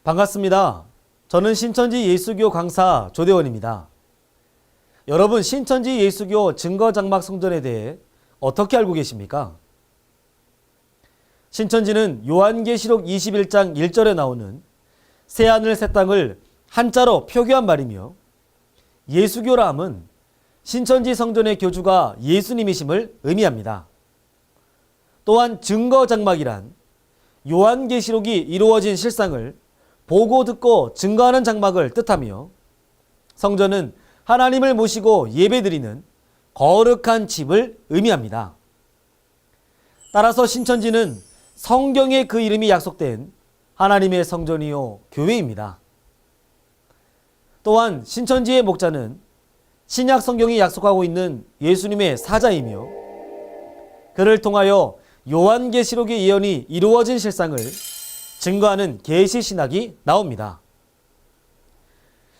반갑습니다. 저는 신천지 예수교 강사 조대원입니다. 여러분, 신천지 예수교 증거장막 성전에 대해 어떻게 알고 계십니까? 신천지는 요한계시록 21장 1절에 나오는 새하늘 새 땅을 한자로 표기한 말이며, 예수교라 함은 신천지 성전의 교주가 예수님이심을 의미합니다. 또한 증거장막이란 요한계시록이 이루어진 실상을 보고 듣고 증거하는 장막을 뜻하며, 성전은 하나님을 모시고 예배드리는 거룩한 집을 의미합니다. 따라서 신천지는 성경에 그 이름이 약속된 하나님의 성전이요 교회입니다. 또한 신천지의 목자는 신약 성경이 약속하고 있는 예수님의 사자이며, 그를 통하여 요한계시록의 예언이 이루어진 실상을 증거하는 계시신학이 나옵니다.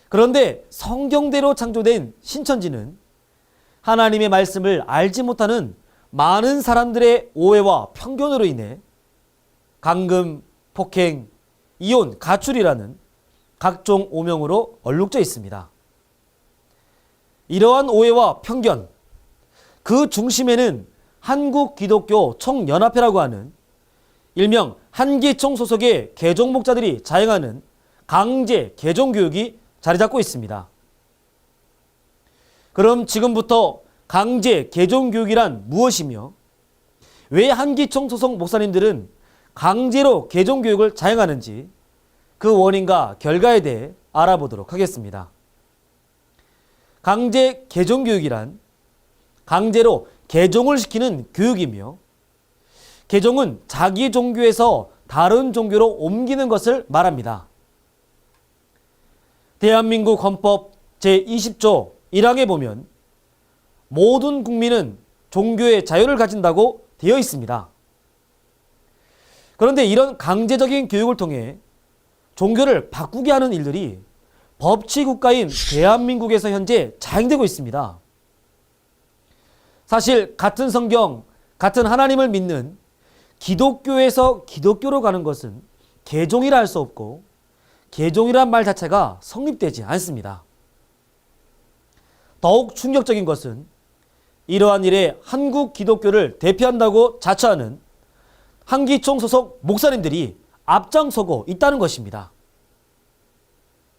그런데 성경대로 창조된 신천지는 하나님의 말씀을 알지 못하는 많은 사람들의 오해와 편견으로 인해 감금, 폭행, 이혼, 가출이라는 각종 오명으로 얼룩져 있습니다. 이러한 오해와 편견, 그 중심에는 한국기독교 총연합회라고 하는 일명 한기총 소속의 개종 목자들이 자행하는 강제 개종 교육이 자리 잡고 있습니다. 그럼 지금부터 강제 개종 교육이란 무엇이며, 왜 한기총 소속 목사님들은 강제로 개종 교육을 자행하는지, 그 원인과 결과에 대해 알아보도록 하겠습니다. 강제 개종 교육이란 강제로 개종을 시키는 교육이며, 개종은 자기 종교에서 다른 종교로 옮기는 것을 말합니다. 대한민국 헌법 제20조 1항에 보면 모든 국민은 종교의 자유를 가진다고 되어 있습니다. 그런데 이런 강제적인 교육을 통해 종교를 바꾸게 하는 일들이 법치국가인 대한민국에서 현재 자행되고 있습니다. 사실 같은 성경, 같은 하나님을 믿는 기독교에서 기독교로 가는 것은 개종이라 할 수 없고, 개종이란 말 자체가 성립되지 않습니다. 더욱 충격적인 것은 이러한 일에 한국 기독교를 대표한다고 자처하는 한기총 소속 목사님들이 앞장서고 있다는 것입니다.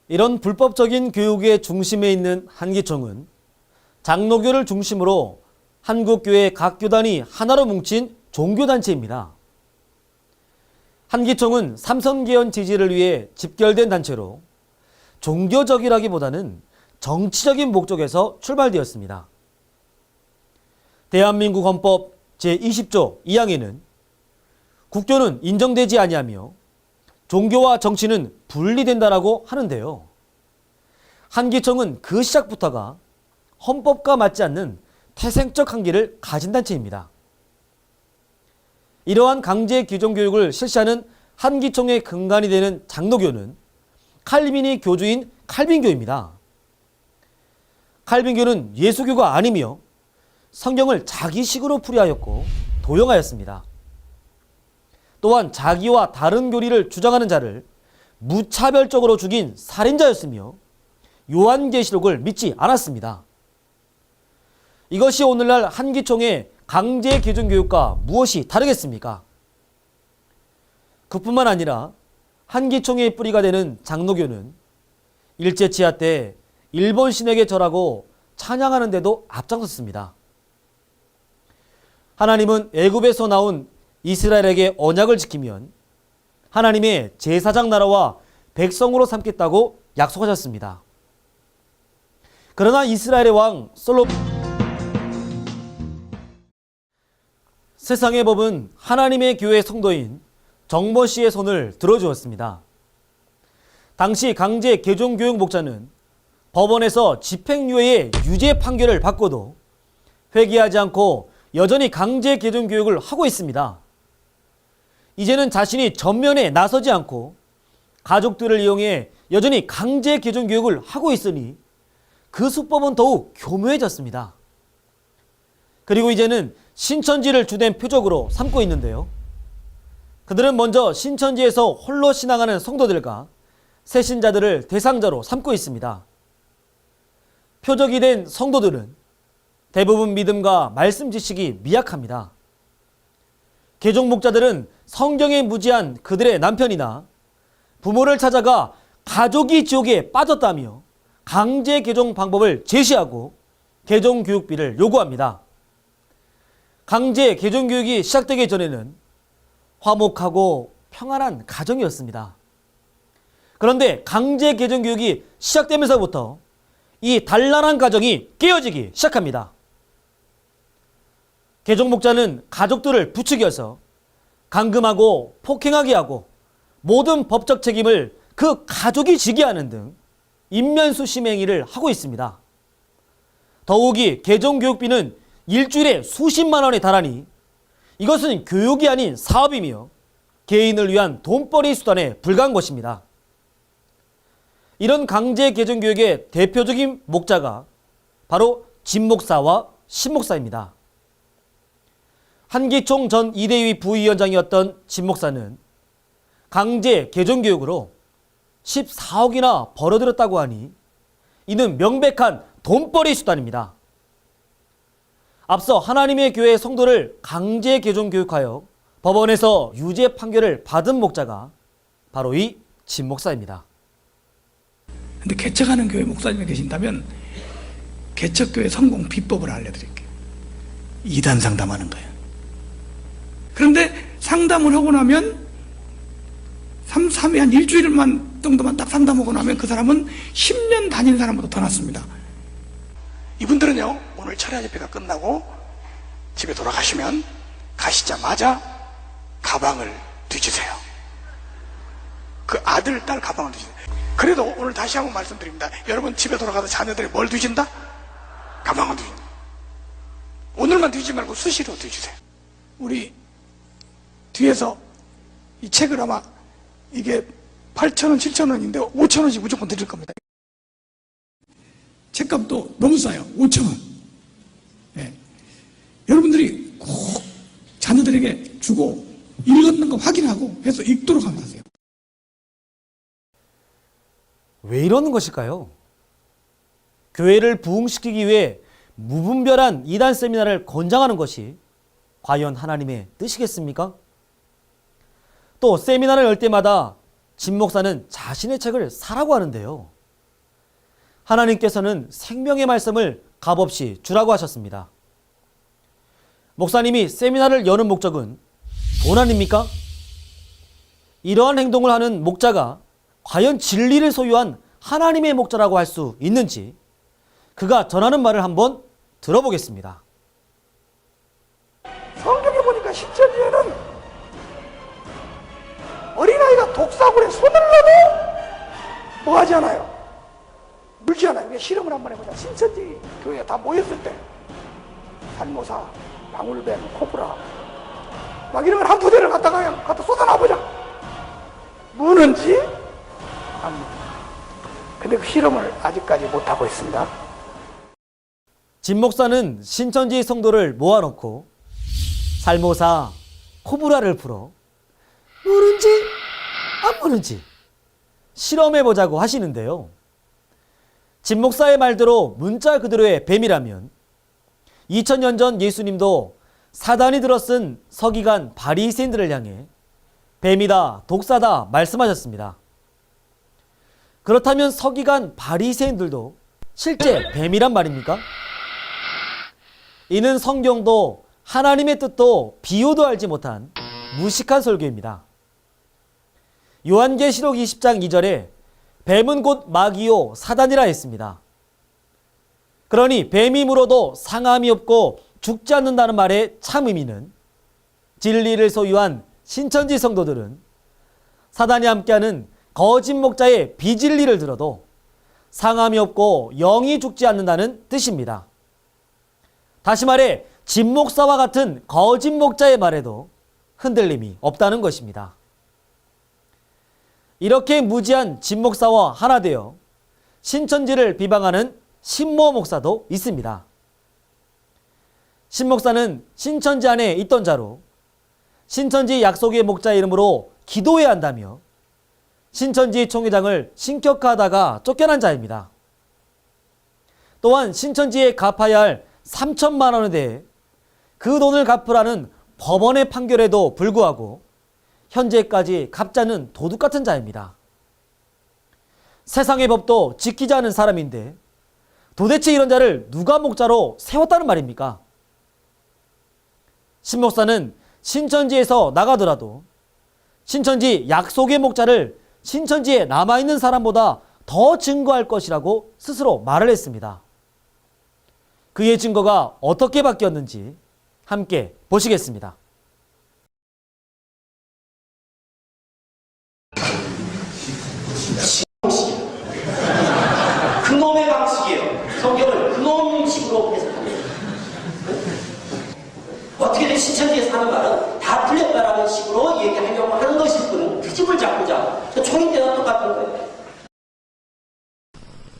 이런 불법적인 교육의 중심에 있는 한기총은 장로교를 중심으로 한국교회 각 교단이 하나로 뭉친 종교단체입니다. 한기총은 삼선개헌 지지를 위해 집결된 단체로 종교적이라기보다는 정치적인 목적에서 출발되었습니다. 대한민국 헌법 제20조 2항에는 국교는 인정되지 아니하며 종교와 정치는 분리된다라고 하는데요. 한기총은 그 시작부터가 헌법과 맞지 않는 태생적 한계를 가진 단체입니다. 이러한 강제 기존 교육을 실시하는 한기총의 근간이 되는 장로교는 칼빈이 교주인 칼빈교입니다. 칼빈교는 예수교가 아니며 성경을 자기식으로 풀이하였고 도용하였습니다. 또한 자기와 다른 교리를 주장하는 자를 무차별적으로 죽인 살인자였으며 요한계시록을 믿지 않았습니다. 이것이 오늘날 한기총의 강제 기존 교육과 무엇이 다르겠습니까? 그뿐만 아니라 한기총의 뿌리가 되는 장로교는 일제치하 때 일본 신에게 절하고 찬양하는 데도 앞장섰습니다. 하나님은 애굽에서 나온 이스라엘에게 언약을 지키면 하나님의 제사장 나라와 백성으로 삼겠다고 약속하셨습니다. 그러나 이스라엘의 왕 세상의 법은 하나님의 교회 성도인 정모 씨의 손을 들어주었습니다. 당시 강제 개종교육 목자는 법원에서 집행유예의 유죄 판결을 받고도 회개하지 않고 여전히 강제 개종교육을 하고 있습니다. 이제는 자신이 전면에 나서지 않고 가족들을 이용해 여전히 강제 개종교육을 하고 있으니 그 수법은 더욱 교묘해졌습니다. 그리고 이제는 신천지를 주된 표적으로 삼고 있는데요. 그들은 먼저 신천지에서 홀로 신앙하는 성도들과 새신자들을 대상자로 삼고 있습니다. 표적이 된 성도들은 대부분 믿음과 말씀 지식이 미약합니다. 개종 목자들은 성경에 무지한 그들의 남편이나 부모를 찾아가 가족이 지옥에 빠졌다며 강제 개종 방법을 제시하고 개종 교육비를 요구합니다. 강제 개종 교육이 시작되기 전에는 화목하고 평안한 가정이었습니다. 그런데 강제 개종 교육이 시작되면서부터 이 단란한 가정이 깨어지기 시작합니다. 개종 목자는 가족들을 부추겨서 감금하고 폭행하게 하고 모든 법적 책임을 그 가족이 지게 하는 등 인면수심 행위를 하고 있습니다. 더욱이 개종 교육비는 일주일에 수십만 원에 달하니 이것은 교육이 아닌 사업이며 개인을 위한 돈벌이 수단에 불과한 것입니다. 이런 강제 개종 교육의 대표적인 목자가 바로 진목사와 신목사입니다. 한기총 전 이대위 부위원장이었던 진목사는 강제 개종 교육으로 14억이나 벌어들였다고 하니 이는 명백한 돈벌이 수단입니다. 앞서 하나님의 교회 성도를 강제 개종 교육하여 법원에서 유죄 판결을 받은 목자가 바로 이 진목사입니다. 근데 개척하는 교회 목사님이 계신다면 개척교회 성공 비법을 알려드릴게요. 2단 상담하는 거예요. 그런데 상담을 하고 나면 3회 한 일주일만 정도만 딱 상담하고 나면 그 사람은 10년 다닌 사람보다 더 낫습니다. 이분들은요, 오늘 철야 집회가 끝나고 집에 돌아가시면 가시자마자 가방을 뒤지세요. 그 아들, 딸 가방을 뒤지세요. 그래도 오늘 다시 한번 말씀드립니다. 여러분 집에 돌아가서 자녀들이 뭘 뒤진다? 가방을 뒤진다. 오늘만 뒤지지 말고 수시로 뒤지세요. 우리 뒤에서 이 책을 아마 이게 8,000원, 7,000원인데 5,000원씩 무조건 드릴 겁니다. 책값도 너무 싸요. 5,000원. 네. 여러분들이 꼭 자녀들에게 주고 읽었는 거 확인하고 해서 읽도록 하면 하세요. 왜 이러는 것일까요? 교회를 부흥시키기 위해 무분별한 이단 세미나를 권장하는 것이 과연 하나님의 뜻이겠습니까? 또 세미나를 열 때마다 진 목사는 자신의 책을 사라고 하는데요. 하나님께서는 생명의 말씀을 값없이 주라고 하셨습니다. 목사님이 세미나를 여는 목적은 돈 아닙니까? 이러한 행동을 하는 목자가 과연 진리를 소유한 하나님의 목자라고 할 수 있는지 그가 전하는 말을 한번 들어보겠습니다. 성경에 보니까 신천지에는 어린아이가 독사굴에 손을 넣어도 뭐 하지 않아요? 물지 않아요. 이게 실험을 한번 해보자. 신천지 교회에 다 모였을 때 산모사, 방울뱀, 코브라 막 이런 걸 한 부대를 갖다가 그냥 갖다 쏟아놔보자. 무는지 안 무. 근데 그 실험을 아직까지 못하고 있습니다. 진 목사는 신천지 성도를 모아놓고 살모사, 코브라를 풀어 무는지 안 무는지 실험해보자고 하시는데요. 진 목사의 말대로 문자 그대로의 뱀이라면 2000년 전 예수님도 사단이 들어쓴 서기관 바리새인들을 향해 뱀이다, 독사다 말씀하셨습니다. 그렇다면 서기관 바리새인들도 실제 뱀이란 말입니까? 이는 성경도 하나님의 뜻도 비유도 알지 못한 무식한 설교입니다. 요한계시록 20장 2절에 뱀은 곧 마귀요 사단이라 했습니다. 그러니 뱀이 물어도 상함이 없고 죽지 않는다는 말의 참 의미는 진리를 소유한 신천지 성도들은 사단이 함께하는 거짓 목자의 비진리를 들어도 상함이 없고 영이 죽지 않는다는 뜻입니다. 다시 말해 진 목사와 같은 거짓 목자의 말에도 흔들림이 없다는 것입니다. 이렇게 무지한 진 목사와 하나 되어 신천지를 비방하는 신모 목사도 있습니다. 신 목사는 신천지 안에 있던 자로 신천지 약속의 목자 이름으로 기도해야 한다며 신천지 총회장을 신격화하다가 쫓겨난 자입니다. 또한 신천지에 갚아야 할 3천만 원에 대해 그 돈을 갚으라는 법원의 판결에도 불구하고 현재까지 갚지 않은 도둑 같은 자입니다. 세상의 법도 지키지 않은 사람인데 도대체 이런 자를 누가 목자로 세웠다는 말입니까? 신 목사는 신천지에서 나가더라도 신천지 약속의 목자를 신천지에 남아있는 사람보다 더 증거할 것이라고 스스로 말을 했습니다. 그의 증거가 어떻게 바뀌었는지 함께 보시겠습니다. 그놈의 방식이에요. 성경을 그놈식으로 해석합니다. 어떻게든 신천지에 사는 말은 다 틀렸다라는 식으로 얘기하려고 하는 것일 뿐 그 집을 잡고자 초인 때나 똑같은 거예요.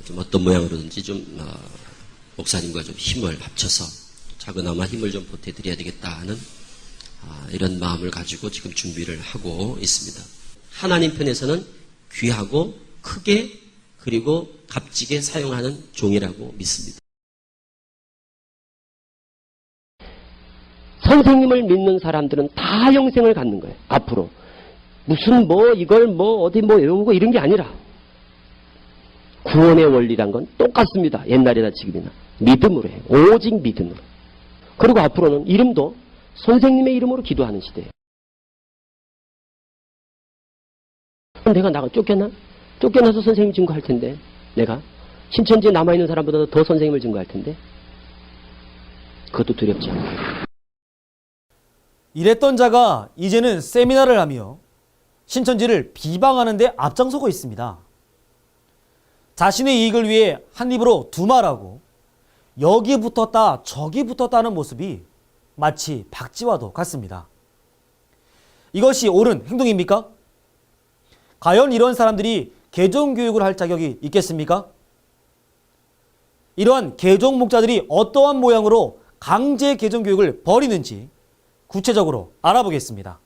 좀 어떤 모양으로든지 좀 목사님과 좀 힘을 합쳐서 작은아마 힘을 좀 보태드려야 되겠다 하는 이런 마음을 가지고 지금 준비를 하고 있습니다. 하나님 편에서는 귀하고 크게 그리고 값지게 사용하는 종이라고 믿습니다. 선생님을 믿는 사람들은 다 영생을 갖는 거예요. 앞으로. 무슨 이걸 어디 외우고 이런 게 아니라 구원의 원리란 건 똑같습니다. 옛날이나 지금이나. 믿음으로 해요. 오직 믿음으로. 그리고 앞으로는 이름도 선생님의 이름으로 기도하는 시대예요. 내가 쫓겨나? 쫓겨나서 선생님 증거할 텐데. 내가 신천지에 남아있는 사람보다 더 선생님을 증거할 텐데. 그것도 두렵지 않아요. 이랬던 자가 이제는 세미나를 하며 신천지를 비방하는 데 앞장서고 있습니다. 자신의 이익을 위해 한 입으로 두 말하고 여기 붙었다 저기 붙었다는 모습이 마치 박쥐와도 같습니다. 이것이 옳은 행동입니까? 과연 이런 사람들이 개종교육을 할 자격이 있겠습니까? 이러한 개종 목자들이 어떠한 모양으로 강제 개종교육을 벌이는지 구체적으로 알아보겠습니다.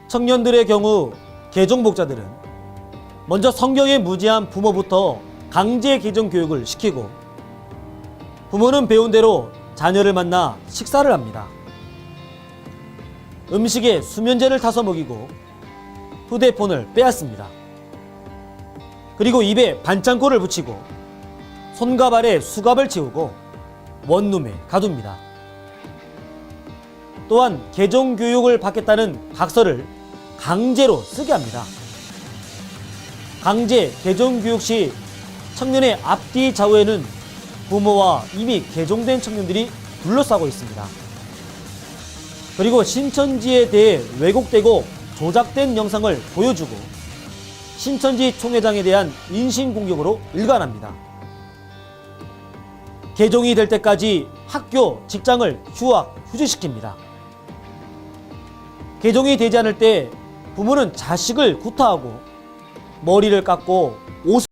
청년들의 경우 개종 목자들은 먼저 성경에 무지한 부모부터 강제 개종 교육을 시키고 부모는 배운 대로 자녀를 만나 식사를 합니다. 음식에 수면제를 타서 먹이고 휴대폰을 빼앗습니다. 그리고 입에 반창고를 붙이고 손과 발에 수갑을 채우고 원룸에 가둡니다. 또한 개종교육을 받겠다는 각서를 강제로 쓰게 합니다. 강제 개종교육 시 청년의 앞뒤 좌우에는 부모와 이미 개종된 청년들이 둘러싸고 있습니다. 그리고 신천지에 대해 왜곡되고 조작된 영상을 보여주고 신천지 총회장에 대한 인신공격으로 일관합니다. 개종이 될 때까지 학교, 직장을 휴학, 휴직시킵니다. 개종이 되지 않을 때 부모는 자식을 구타하고 머리를 깎고 옷을